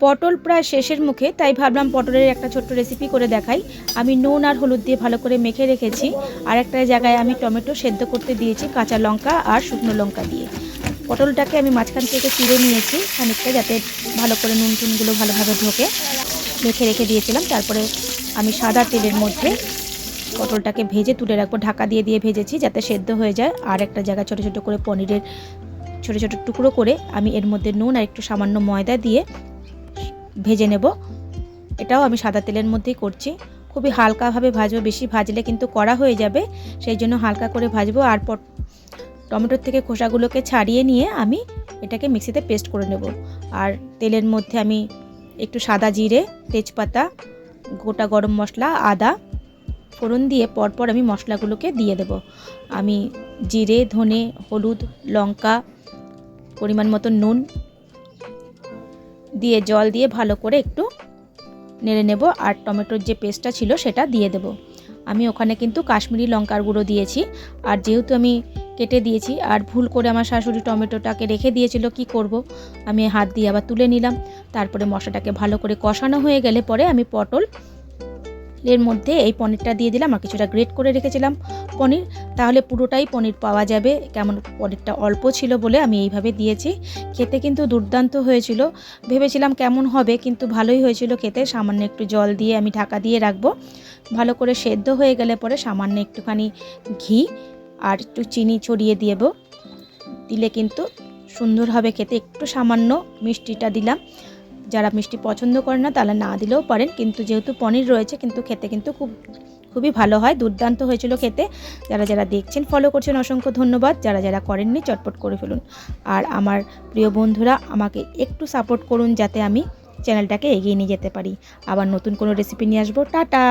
পটল প্রায় শেষের মুখে, তাই ভাবলাম পটলের একটা ছোট্ট রেসিপি করে দেখাই। আমি নুন আর হলুদ দিয়ে ভালো করে মেখে রেখেছি। আর একটা জায়গায় আমি টমেটো সেদ্ধ করতে দিয়েছি কাঁচা লঙ্কা আর শুকনো লঙ্কা দিয়ে। পটলটাকে আমি মাঝখান থেকে চিড়ে নিয়েছি খানিকটা, যাতে ভালো করে নুন টুনগুলো ভালোভাবে ঢোকে। মেখে রেখে দিয়েছিলাম। তারপরে আমি সাদা তেলের মধ্যে পটলটাকে ভেজে তুলে রাখবো, ঢাকা দিয়ে দিয়ে ভেজেছি যাতে সেদ্ধ হয়ে যায়। আর একটা জায়গায় ছোটো ছোটো করে পনিরের ছোটো ছোটো টুকরো করে আমি এর মধ্যে নুন আর একটু সামান্য ময়দা দিয়ে ভেজে নেব। এটাও আমি সাদা তেলের মধ্যেই করছি। খুবই হালকাভাবে ভাজবো, বেশি ভাজলে কিন্তু কড়া হয়ে যাবে, সেই জন্য হালকা করে ভাজবো। আর টমেটোর থেকে খোসাগুলোকে ছাড়িয়ে নিয়ে আমি এটাকে মিক্সিতে পেস্ট করে নেব। আর তেলের মধ্যে আমি একটু সাদা জিরে, তেজপাতা, গোটা গরম মশলা, আদা ফোড়ন দিয়ে পরপর আমি মশলাগুলোকে দিয়ে দেব। আমি জিরে, ধনে, হলুদ, লঙ্কা, পরিমাণ মতো নুন দিয়ে জল দিয়ে ভালো করে একটু নেড়ে নেব। আর টমেটোর যে পেস্টটা ছিল সেটা দিয়ে দেব। আমি ওখানে কিন্তু কাশ্মীরি লঙ্কার গুঁড়ো দিয়েছি। আর যেহেতু আমি কেটে দিয়েছি, আর ভুল করে আমার শাশুড়ি টমেটোটাকে রেখে দিয়েছিল, কি করব, আমি হাত দিয়ে আবার তুলে নিলাম। তারপরে মশলাটাকে ভালো করে কষানো হয়ে গেলে পরে আমি পটল এর মধ্যে এই পনিরটা দিয়ে দিলাম। আর কিছুটা গ্রেট করে রেখেছিলাম পনির, তাহলে পুরোটাই পনির পাওয়া যাবে। কেমন পনিরটা অল্প ছিল বলে আমি এইভাবে দিয়েছি। খেতে কিন্তু দুর্দান্ত হয়েছিল। ভেবেছিলাম কেমন হবে, কিন্তু ভালোই হয়েছিল খেতে। সামান্য একটু জল দিয়ে আমি ঢাকা দিয়ে রাখবো। ভালো করে সেদ্ধ হয়ে গেলে পরে সামান্য একটুখানি ঘি আর একটু চিনি ছড়িয়ে দিলে কিন্তু সুন্দর হবে খেতে। একটু সামান্য মিষ্টিটা দিলাম। যারা মিষ্টি পছন্দ করে না তাহলে না দিলেও পারেন, কিন্তু যেহেতু পনির রয়েছে কিন্তু খেতে কিন্তু খুবই ভালো হয়। দুর্দান্ত হয়েছিল খেতে। যারা যারা দেখছেন, ফলো করছেন, অসংখ্য ধন্যবাদ। যারা যারা করেননি চটপট করে ফেলুন। আর আমার প্রিয় বন্ধুরা, আমাকে একটু সাপোর্ট করুন যাতে আমি চ্যানেলটাকে এগিয়ে নিয়ে যেতে পারি। আবার নতুন কোনো রেসিপি নিয়ে আসবো। টাটা।